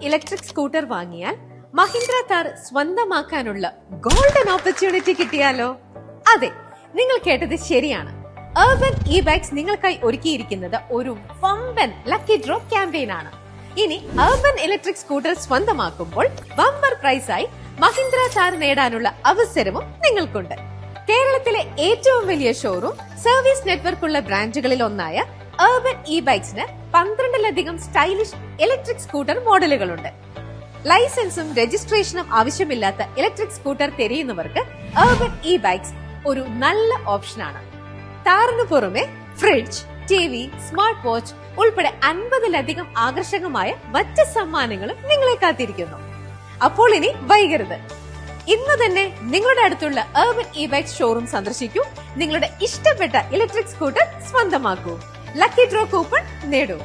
Electric scooter വാങ്ങിയാൽ Mahindra Thar സ്വന്തമാക്കാനുള്ള golden opportunity കിട്ടിയാലോ? അതെ, നിങ്ങൾ കേട്ടത് ശരിയാണ്. അർബൻ ഇ ബൈക്സ് നിങ്ങൾക്കായി ഒരുക്കിയിരിക്കുന്നത് ഒരു വമ്പൻ ലക്കി ഡ്രോ ക്യാമ്പയിൻ ആണ്. ഇനി അർബൻ ഇലക്ട്രിക് സ്കൂട്ടർ സ്വന്തമാക്കുമ്പോൾ ബമ്പർ പ്രൈസായി മഹീന്ദ്ര താർ നേടാനുള്ള അവസരവും നിങ്ങൾക്കുണ്ട്. കേരളത്തിലെ ഏറ്റവും വലിയ ഷോറൂം സർവീസ് നെറ്റ്വർക്ക് ഉള്ള ബ്രാഞ്ചുകളിൽ ഒന്നായ അർബൻ ഇ ബൈക്സിന് 12ലധികം സ്റ്റൈലിഷ് ഇലക്ട്രിക് സ്കൂട്ടർ മോഡലുകളുണ്ട്. ലൈസൻസും രജിസ്ട്രേഷനും ആവശ്യമില്ലാത്ത ഇലക്ട്രിക് സ്കൂട്ടർ തിരയുന്നവർക്ക് അർബൻ ഇ ബൈക്സ് ഒരു നല്ല ഓപ്ഷനാണ്. താറിനു പുറമെ ഫ്രിഡ്ജ്, ടിവി, സ്മാർട്ട് വാച്ച് ഉൾപ്പെടെ 50ലധികം ആകർഷകമായ മറ്റ് സമ്മാനങ്ങളും നിങ്ങളെ കാത്തിരിക്കുന്നു. അപ്പോൾ ഇനി വൈകരുത്, ഇന്ന് തന്നെ നിങ്ങളുടെ അടുത്തുള്ള അർബൻ ഇ ബൈക്സ് ഷോറൂം സന്ദർശിക്കൂ. നിങ്ങളുടെ ഇഷ്ടപ്പെട്ട ഇലക്ട്രിക് സ്കൂട്ടർ സ്വന്തമാക്കൂ. ലക്കി ഡ്രോ കൂപ്പൺ നേടൂ.